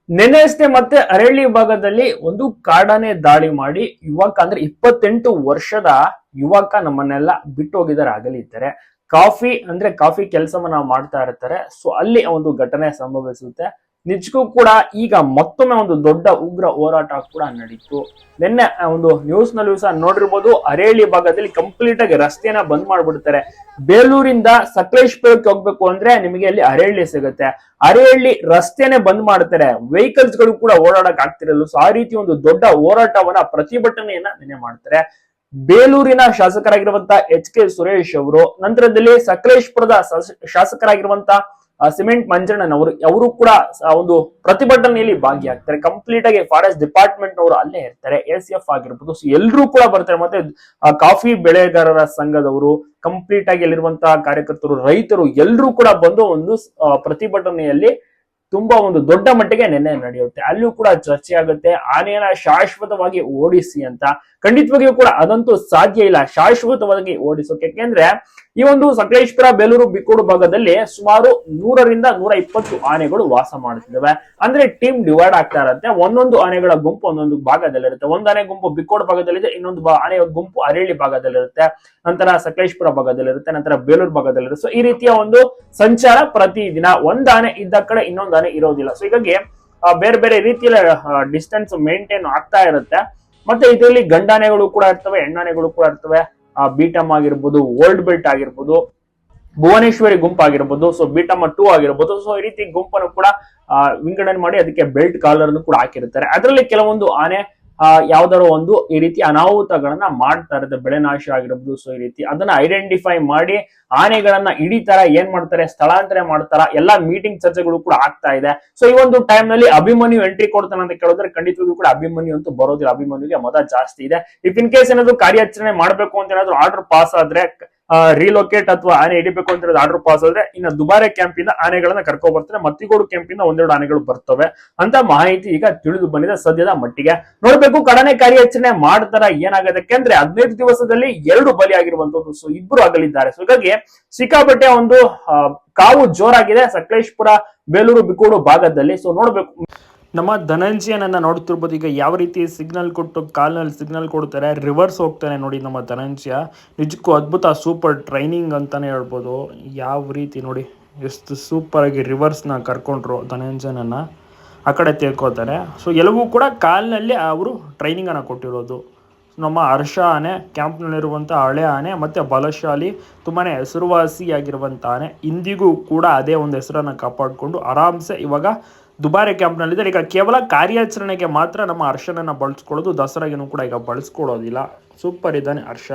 ನೆನೆ ಅಷ್ಟೇ ಮತ್ತೆ ಅರಳಿ ಭಾಗದಲ್ಲಿ ಒಂದು ಕಾಡಾನೆ ದಾಳಿ ಮಾಡಿ ಯುವಕ ಅಂದ್ರೆ 28 ವರ್ಷದ ಯುವಕ ನಮ್ಮನ್ನೆಲ್ಲ ಬಿಟ್ಟು ಹೋಗಿದ್ದಾರೆ, ಅಗಲಿದ್ದಾರೆ. ಕಾಫಿ ಕೆಲಸವನ್ನ ಮಾಡ್ತಾ ಇರ್ತಾರೆ. ಸೊ ಅಲ್ಲಿ ಒಂದು ಘಟನೆ ಸಂಭವಿಸುತ್ತೆ. ನಿಜಕ್ಕೂ ಕೂಡ ಈಗ ಮತ್ತೊಮ್ಮೆ ಒಂದು ದೊಡ್ಡ ಉಗ್ರ ಹೋರಾಟ ಕೂಡ ನಡೀತು. ನಿನ್ನೆ ಒಂದು ನ್ಯೂಸ್ ನಲ್ಲಿ ಸಹ ನೋಡಿರ್ಬೋದು, ಅರೇಳಿ ಭಾಗದಲ್ಲಿ ಕಂಪ್ಲೀಟ್ ಆಗಿ ರಸ್ತೆನ ಬಂದ್ ಮಾಡ್ಬಿಡ್ತಾರೆ. ಬೇಲೂರಿಂದ ಸಕಲೇಶ್ಪುರಕ್ಕೆ ಹೋಗ್ಬೇಕು ಅಂದ್ರೆ ನಿಮಗೆ ಅಲ್ಲಿ ಅರೇಳಿ ಸಿಗುತ್ತೆ. ಅರೇಳಿ ರಸ್ತೆನೆ ಬಂದ್ ಮಾಡ್ತಾರೆ, ವೆಹಿಕಲ್ಸ್ ಗಳು ಕೂಡ ಓಡಾಡಕ್ ಆಗ್ತಿರಲ್ಲ. ಸೊ ಆ ರೀತಿ ಒಂದು ದೊಡ್ಡ ಹೋರಾಟವನ್ನ, ಪ್ರತಿಭಟನೆಯನ್ನ ನಿನ್ನೆ ಮಾಡ್ತಾರೆ. ಬೇಲೂರಿನ ಶಾಸಕರಾಗಿರುವಂತ H.K. ಸುರೇಶ್ ಅವರು, ನಂತರದಲ್ಲಿ ಸಕಲೇಶ್ಪುರದ ಶಾಸಕರಾಗಿರುವಂತ ಸಿಮೆಂಟ್ ಮಂಜಣ್ಣನವರು, ಅವರು ಕೂಡ ಒಂದು ಪ್ರತಿಭಟನೆಯಲ್ಲಿ ಭಾಗಿಯಾಗ್ತಾರೆ. ಕಂಪ್ಲೀಟ್ ಆಗಿ ಫಾರೆಸ್ಟ್ ಡಿಪಾರ್ಟ್ಮೆಂಟ್ ನವರು ಅಲ್ಲೇ ಇರ್ತಾರೆ. ACF ಆಗಿರ್ಬೋದು, ಸೊ ಎಲ್ಲರೂ ಕೂಡ ಬರ್ತಾರೆ. ಮತ್ತೆ ಕಾಫಿ ಬೆಳೆಗಾರರ ಸಂಘದವರು, ಕಂಪ್ಲೀಟ್ ಆಗಿ ಅಲ್ಲಿರುವಂತಹ ಕಾರ್ಯಕರ್ತರು, ರೈತರು ಎಲ್ಲರೂ ಕೂಡ ಬಂದು ಒಂದು ಪ್ರತಿಭಟನೆಯಲ್ಲಿ ತುಂಬಾ ಒಂದು ದೊಡ್ಡ ಮಟ್ಟಿಗೆ ನೆನ್ನೆ ನಡೆಯುತ್ತೆ. ಅಲ್ಲೂ ಕೂಡ ಚರ್ಚೆ ಆಗುತ್ತೆ, ಆನೆಯನ್ನ ಶಾಶ್ವತವಾಗಿ ಓಡಿಸಿ ಅಂತ. ಖಂಡಿತವಾಗಿಯೂ ಕೂಡ ಅದಂತೂ ಸಾಧ್ಯ ಇಲ್ಲ ಶಾಶ್ವತವಾಗಿ ಓಡಿಸೋಕೆ. ಯಾಕೆಂದ್ರೆ ಈ ಒಂದು ಸಕಲೇಶ್ಪುರ, ಬೇಲೂರು, ಬಿಕ್ಕೋಡು ಭಾಗದಲ್ಲಿ ಸುಮಾರು 100ರಿಂದ 120 ಆನೆಗಳು ವಾಸ ಮಾಡುತ್ತಿದ್ದಾವೆ. ಅಂದ್ರೆ ಟೀಮ್ ಡಿವೈಡ್ ಆಗ್ತಾ ಇರುತ್ತೆ. ಒಂದೊಂದು ಆನೆಗಳ ಗುಂಪು ಒಂದೊಂದು ಭಾಗದಲ್ಲಿರುತ್ತೆ. ಒಂದು ಆನೆ ಗುಂಪು ಬಿಕ್ಕೋಡು ಭಾಗದಲ್ಲಿದೆ, ಇನ್ನೊಂದು ಆನೆಯ ಗುಂಪು ಅರೇಳಿ ಭಾಗದಲ್ಲಿರುತ್ತೆ, ನಂತರ ಸಕಲೇಶ್ಪುರ ಭಾಗದಲ್ಲಿರುತ್ತೆ, ನಂತರ ಬೇಲೂರು ಭಾಗದಲ್ಲಿರುತ್ತೆ. ಸೊ ಈ ರೀತಿಯ ಒಂದು ಸಂಚಾರ ಪ್ರತಿದಿನ. ಒಂದ್ ಆನೆ ಇದ್ದ ಕಡೆ ಇನ್ನೊಂದು ಆನೆ ಇರೋದಿಲ್ಲ. ಸೊ ಹೀಗಾಗಿ ಬೇರೆ ಬೇರೆ ರೀತಿಯಲ್ಲಿ ಡಿಸ್ಟೆನ್ಸ್ ಮೇಂಟೈನ್ ಆಗ್ತಾ ಇರುತ್ತೆ. ಮತ್ತೆ ಇದರಲ್ಲಿ ಗಂಡಾನೆಗಳು ಕೂಡ ಇರ್ತವೆ, ಹೆಣ್ಣಾನೆಗಳು ಕೂಡ ಇರ್ತವೆ. ಬೀಟಮ್ ಆಗಿರ್ಬೋದು, ಓಲ್ಡ್ ಬೆಲ್ಟ್ ಆಗಿರ್ಬೋದು, ಭುವನೇಶ್ವರಿ ಗುಂಪು ಆಗಿರ್ಬೋದು, ಸೊ ಬೀಟಮ್ 2 ಆಗಿರ್ಬೋದು. ಸೊ ಈ ರೀತಿ ಗುಂಪನ್ನು ಕೂಡ ವಿಂಗಡಣೆ ಮಾಡಿ ಅದಕ್ಕೆ ಬೆಲ್ಟ್ ಕಾಲರ್ ಕೂಡ ಹಾಕಿರ್ತಾರೆ. ಅದರಲ್ಲಿ ಕೆಲವೊಂದು ಆನೆ ಯಾವ್ದಾರು ಒಂದು ಈ ರೀತಿ ಅನಾಹುತಗಳನ್ನ ಮಾಡ್ತಾ ಇರುತ್ತೆ, ಬೆಳೆ ನಾಶ ಆಗಿರ್ಬೋದು. ಸೊ ಈ ರೀತಿ ಅದನ್ನ ಐಡೆಂಟಿಫೈ ಮಾಡಿ ಆನೆಗಳನ್ನ ಹಿಡಿತಾರ, ಏನ್ ಮಾಡ್ತಾರೆ, ಸ್ಥಳಾಂತರ ಮಾಡ್ತಾರ, ಎಲ್ಲಾ ಮೀಟಿಂಗ್ ಚರ್ಚೆಗಳು ಕೂಡ ಆಗ್ತಾ ಇದೆ. ಸೊ ಈ ಒಂದು ಟೈಮ್ ನಲ್ಲಿ ಅಭಿಮನ್ಯು ಎಂಟ್ರಿ ಕೊಡ್ತಾನೆ ಅಂತ ಕೇಳಿದ್ರೆ ಖಂಡಿತವಾಗ್ಲೂ ಕೂಡ ಅಭಿಮನ್ಯು ಅಂತೂ ಬರೋದಿಲ್ಲ. ಅಭಿಮನ್ಯುಗೆ ಮತ ಜಾಸ್ತಿ ಇದೆ. ಇಫ್ ಇನ್ ಕೇಸ್ ಏನಾದ್ರು ಕಾರ್ಯಾಚರಣೆ ಮಾಡ್ಬೇಕು ಅಂತ ಏನಾದ್ರು ಆರ್ಡರ್ ಪಾಸ್ ಆದ್ರೆ, ರಿಲೋಕೇಟ್ ಅಥವಾ ಆನೆ ಹಿಡಿಬೇಕು ಅಂತ ಆರ್ಡರ್ ಪಾಸ್ ಆದ್ರೆ, ಇನ್ನು ದುಬಾರೆ ಕ್ಯಾಂಪ್ ಇಂದ ಆನೆಗಳನ್ನ ಕರ್ಕೊ ಬರ್ತಾರೆ, ಮತ್ತಿಗೋಡು ಕ್ಯಾಂಪ್ ಇಂದ ಒಂದೆರಡು ಆನೆಗಳು ಬರ್ತವೆ ಅಂತ ಮಾಹಿತಿ ಈಗ ತಿಳಿದು ಬಂದಿದೆ ಸದ್ಯದ ಮಟ್ಟಿಗೆ. ನೋಡ್ಬೇಕು ಕಡನೆ ಕಾರ್ಯಾಚರಣೆ ಮಾಡ್ತಾರ ಏನಾಗುತ್ತೆ. ಯಾಕೆಂದ್ರೆ 15 ದಿವಸದಲ್ಲಿ 2 ಬಲಿ ಆಗಿರುವಂತದ್ದು. ಸೊ 2 ಅಗಲಿದ್ದಾರೆ. ಸೊ ಹೀಗಾಗಿ ಸಿಕ್ಕಾಪಟ್ಟೆ ಒಂದು ಕಾವು ಜೋರಾಗಿದೆ ಸಕಲೇಶ್ಪುರ, ಬೇಲೂರು, ಬಿಕ್ಕೋಡು ಭಾಗದಲ್ಲಿ. ಸೊ ನೋಡ್ಬೇಕು. ನಮ್ಮ ಧನಂಜಯನನ್ನ ನೋಡ್ತಿರ್ಬೋದು. ಈಗ ಯಾವ ರೀತಿ ಸಿಗ್ನಲ್ ಕೊಟ್ಟು ಕಾಲ್ನಲ್ಲಿ ಸಿಗ್ನಲ್ ಕೊಡ್ತಾರೆ, ರಿವರ್ಸ್ ಹೋಗ್ತಾನೆ ನೋಡಿ ನಮ್ಮ ಧನಂಜಯ. ನಿಜಕ್ಕೂ ಅದ್ಭುತ, ಸೂಪರ್ ಟ್ರೈನಿಂಗ್ ಅಂತಾನೆ ಹೇಳ್ಬೋದು. ಯಾವ ರೀತಿ ನೋಡಿ ಎಷ್ಟು ಸೂಪರ್ ಆಗಿ ರಿವರ್ಸ್ನ ಕರ್ಕೊಂಡ್ರು ಧನಂಜಯನನ್ನ, ಆ ಕಡೆ ತಿಳ್ಕೊತಾರೆ. ಸೊ ಎಲ್ಲವೂ ಕೂಡ ಕಾಲ್ನಲ್ಲಿ ಅವರು ಟ್ರೈನಿಂಗನ್ನು ಕೊಟ್ಟಿರೋದು. ನಮ್ಮ ಹರ್ಷ ಆನೆ, ಕ್ಯಾಂಪ್ನಲ್ಲಿರುವಂಥ ಹಳೆ ಆನೆ, ಮತ್ತು ಬಲಶಾಲಿ, ತುಂಬಾ ಹೆಸರುವಾಸಿಯಾಗಿರುವಂಥ ಆನೆ, ಇಂದಿಗೂ ಕೂಡ ಅದೇ ಒಂದು ಹೆಸರನ್ನು ಕಾಪಾಡಿಕೊಂಡು ಆರಾಮ್ಸೆ ಇವಾಗ ದುಬಾರೆ ಕ್ಯಾಂಪ್ನಲ್ಲಿದ್ದಾರೆ. ಈಗ ಕೇವಲ ಕಾರ್ಯಾಚರಣೆಗೆ ಮಾತ್ರ ನಮ್ಮ ಹರ್ಷನನ್ನು ಬಳಸ್ಕೊಳ್ಳೋದು, ದಸರಾಗೇನು ಕೂಡ ಈಗ ಬಳಸ್ಕೊಳ್ಳೋದಿಲ್ಲ. ಸೂಪರ್ ಇದ್ದಾನೆ ಹರ್ಷ.